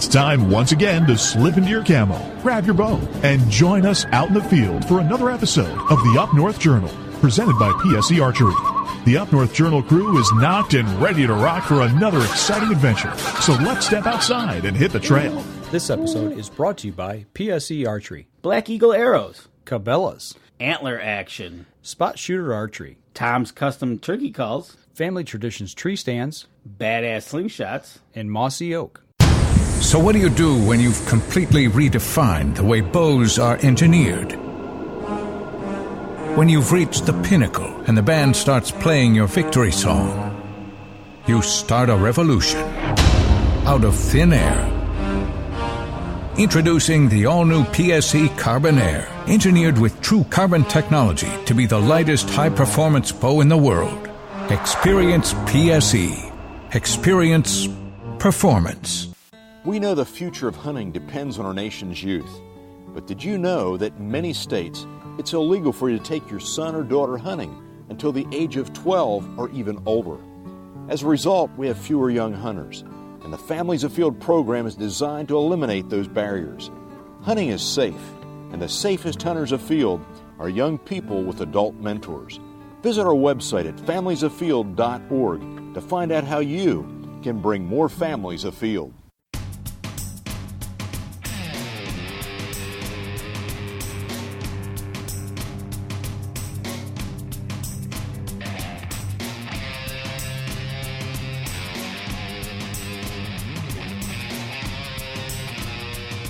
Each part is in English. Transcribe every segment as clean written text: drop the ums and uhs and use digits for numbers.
It's time once again to slip into your camo, grab your bow, and join us out in the field for another episode of the Up North Journal, presented by PSE Archery. The Up North Journal crew is knocked and ready to rock for another exciting adventure. So let's step outside and hit the trail. This episode is brought to you by PSE Archery, Black Eagle Arrows, Cabela's, Antler Action, Spot Shooter Archery, Tom's Custom Turkey Calls, Family Traditions Tree Stands, Badass Slingshots, and Mossy Oak. So what do you do when you've completely redefined the way bows are engineered? When you've reached the pinnacle and the band starts playing your victory song, you start a revolution out of thin air. Introducing the all-new PSE Carbon Air, engineered with true carbon technology to be the lightest high-performance bow in the world. Experience PSE. Experience performance. We know the future of hunting depends on our nation's youth. But did you know that in many states, it's illegal for you to take your son or daughter hunting until the age of 12 or even older? As a result, we have fewer young hunters. And the Families Afield program is designed to eliminate those barriers. Hunting is safe, and the safest hunters afield are young people with adult mentors. Visit our website at familiesafield.org to find out how you can bring more families afield.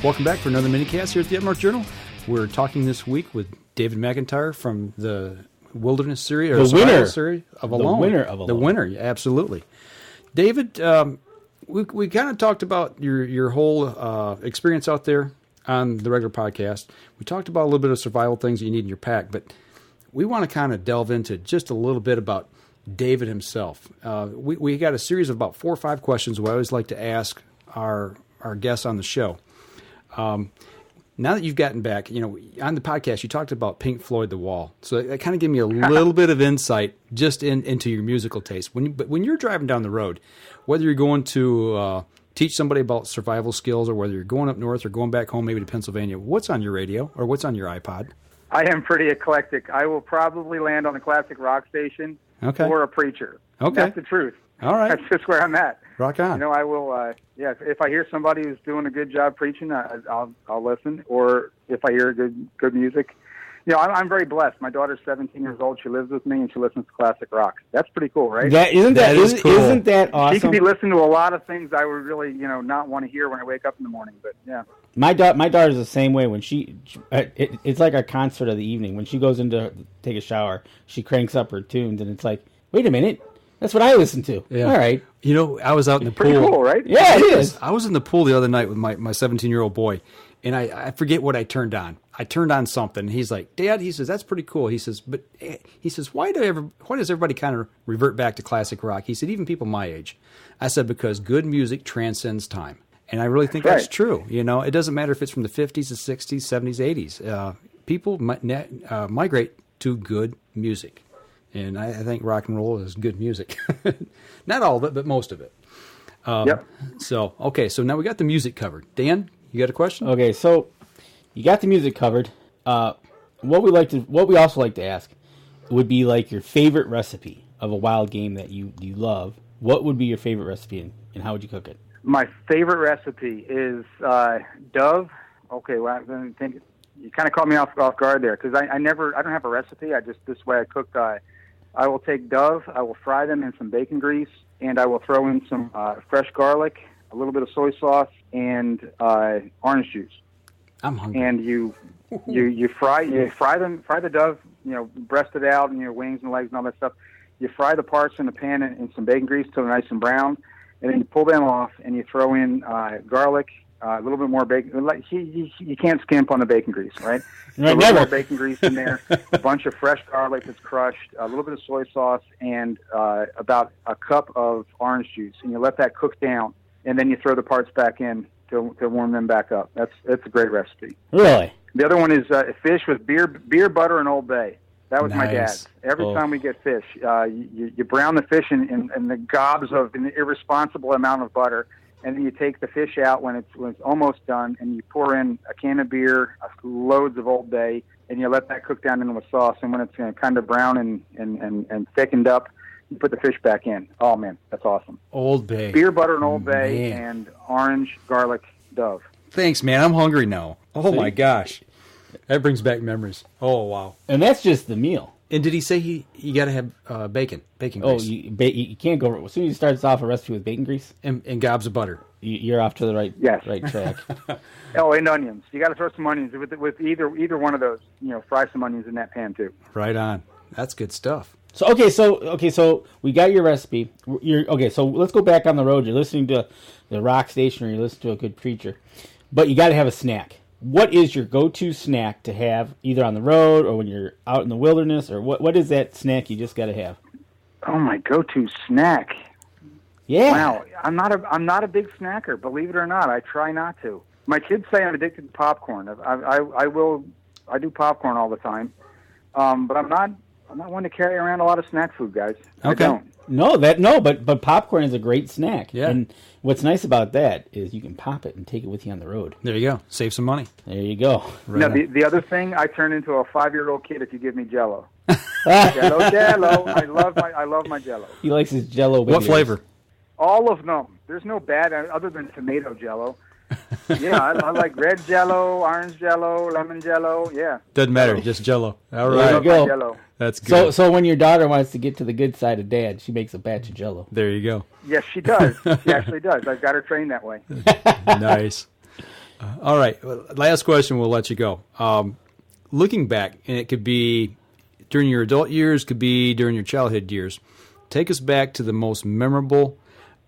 Welcome back for another minicast here at the Up North Journal. We're talking this week with David McIntyre from the Wilderness series, or the winner series of Alone. The winner of Alone. The winner, yeah, absolutely. David, we kind of talked about your whole experience out there on the regular podcast. We talked about a little bit of survival things that you need in your pack, but we want to kind of delve into just a little bit about David himself. We got a series of about 4 or 5 questions we always like to ask our guests on the show. Now that you've gotten back, on the podcast, you talked about Pink Floyd, The Wall. So that kind of gave me a little bit of insight just into your musical taste. But when you're driving down the road, whether you're going to teach somebody about survival skills or whether you're going up north or going back home, maybe to Pennsylvania, what's on your radio or what's on your iPod? I am pretty eclectic. I will probably land on a classic rock station or a preacher. Okay. That's the truth. All right. That's just where I'm at. Rock on. I will, if I hear somebody who's doing a good job preaching, I'll listen. Or if I hear good music. I'm very blessed. My daughter's 17 years old. She lives with me, and she listens to classic rock. That's pretty cool, right? Isn't that cool. Isn't that awesome? She can be listening to a lot of things I would really, not want to hear when I wake up in the morning. But, yeah. My daughter's the same way. When it's like our concert of the evening. When she goes in to take a shower, she cranks up her tunes, and it's like, wait a minute. That's what I listen to. Yeah. All right. I was out in the pool. Pretty cool, right? Yeah, it is. I was in the pool the other night with my 17-year-old boy, and I forget what I turned on. I turned on something, and he's like, Dad, he says, that's pretty cool. He says, but he says, why does everybody kind of revert back to classic rock? He said, even people my age. I said, because good music transcends time. And I really think that's true. It doesn't matter if it's from the 50s, the 60s, 70s, 80s. People migrate to good music. And I think rock and roll is good music. Not all of it, but most of it. Yep. So now we got the music covered. Dan, you got a question? Okay, so you got the music covered. What we also like to ask would be like your favorite recipe of a wild game that you love. What would be your favorite recipe, and how would you cook it? My favorite recipe is dove. Okay, well, I think you kind of caught me off guard there because I don't have a recipe. This way I cook. I will take dove, I will fry them in some bacon grease, and I will throw in some fresh garlic, a little bit of soy sauce, and orange juice. I'm hungry. And you fry the dove, breast it out, and wings and legs and all that stuff. You fry the parts in the pan in some bacon grease till they're nice and brown, and then you pull them off, and you throw in garlic, a little bit more bacon. You can't skimp on the bacon grease, right? So a little more bacon grease in there, a bunch of fresh garlic that's crushed, a little bit of soy sauce, and about a cup of orange juice. And you let that cook down, and then you throw the parts back in to warm them back up. That's a great recipe. Really? The other one is fish with beer, butter, and Old Bay. That was my Nice. dad's. Every time we get fish, you brown the fish in the gobs of an irresponsible amount of butter, and then you take the fish out when it's almost done, and you pour in a can of beer, loads of Old Bay, and you let that cook down into a sauce. And when it's kind of brown and thickened up, you put the fish back in. Oh man, that's awesome. Old Bay, beer, butter, and Old Bay, and orange garlic Dove. Thanks, man. I'm hungry now. Oh my gosh, that brings back memories. Oh wow. And that's just the meal. And did he say you got to have bacon grease? Oh, you can't go. As soon as you start off a recipe with bacon grease and gobs of butter, you're off to the right track. Oh, and onions. You got to throw some onions with either one of those. Fry some onions in that pan too. Right on. That's good stuff. So we got your recipe. So let's go back on the road. You're listening to the rock station, or you're listening to a good preacher, but you got to have a snack. What is your go-to snack to have either on the road or when you're out in the wilderness, or what is that snack you just got to have? Oh, my go-to snack. Yeah. Wow, I'm not a big snacker, believe it or not. I try not to. My kids say I'm addicted to popcorn. I do popcorn all the time, but I'm not one to carry around a lot of snack food, guys. Okay. I don't. But popcorn is a great snack. Yeah. And what's nice about that is you can pop it and take it with you on the road. There you go. Save some money. There you go. Right. Now, the other thing, I turn into a 5-year-old kid if you give me Jell-O. Jell-O. I love my Jell-O. He likes his Jell-O. What flavor? All of them. There's no bad other than tomato Jell-O. Yeah, I like red Jell-O, orange Jell-O, lemon Jell-O. Yeah. Doesn't matter. Just Jell-O. All right. There you go. Jell-O. That's good. So when your daughter wants to get to the good side of Dad, she makes a batch of Jell-O. There you go. Yes, she does. She actually does. I've got her trained that way. Nice. All right. Last question. We'll let you go. Looking back, and it could be during your adult years, could be during your childhood years. Take us back to the most memorable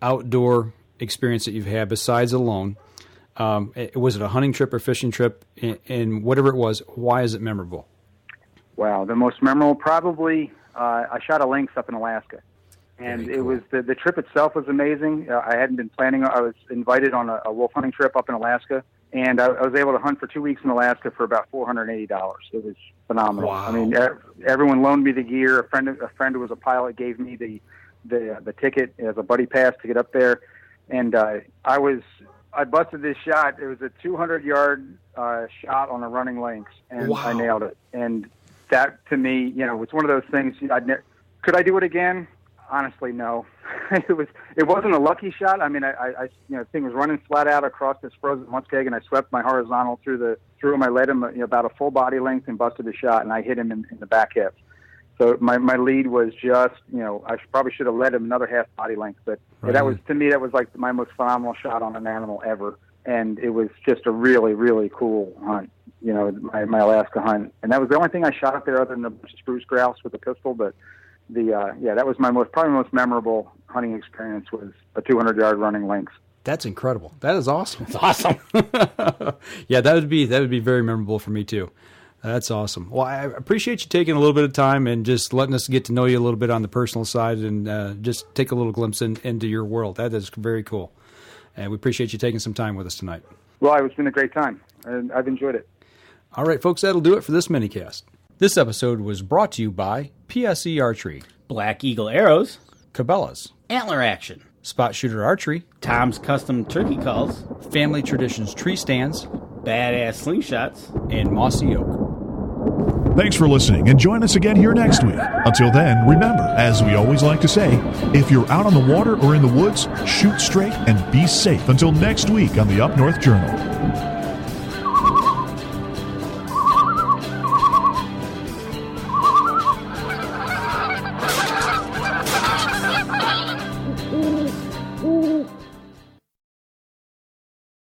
outdoor experience that you've had besides alone. Was it a hunting trip or fishing trip? And whatever it was, why is it memorable? Wow, the most memorable probably, I shot a lynx up in Alaska. And it was, the trip itself was amazing. I hadn't been planning, I was invited on a wolf hunting trip up in Alaska. And I was able to hunt for 2 weeks in Alaska for about $480. It was phenomenal. Wow. I mean, everyone loaned me the gear. A friend who was a pilot gave me the ticket as a buddy pass to get up there. And I busted this shot. It was a 200-yard shot on a running lynx, and wow. I nailed it. And that, to me, it's one of those things. Could I do it again? Honestly, no. It wasn't a lucky shot. I mean, the thing was running flat out across this frozen muskeg, and I swept my horizontal through him. I led him about a full body length and busted the shot, and I hit him in the back hip. So my lead was just, I probably should have led him another half body length, but right. That was, to me, that was like my most phenomenal shot on an animal ever. And it was just a really, really cool hunt, my Alaska hunt. And that was the only thing I shot up there other than a bunch of spruce grouse with a pistol. But that was probably my most memorable hunting experience was a 200-yard running lynx. That's incredible. That is awesome. It's awesome. Yeah, that would be very memorable for me too. That's awesome. Well, I appreciate you taking a little bit of time and just letting us get to know you a little bit on the personal side and just take a little glimpse into your world. That is very cool. And we appreciate you taking some time with us tonight. Well, it's been a great time, and I've enjoyed it. All right, folks, that'll do it for this minicast. This episode was brought to you by PSE Archery, Black Eagle Arrows, Cabela's, Antler Action, Spot Shooter Archery, Tom's Custom Turkey Calls, Family Traditions Tree Stands, Badass Slingshots, and Mossy Oak. Thanks for listening, and join us again here next week. Until then, remember, as we always like to say, if you're out on the water or in the woods, shoot straight and be safe until next week on the Up North Journal.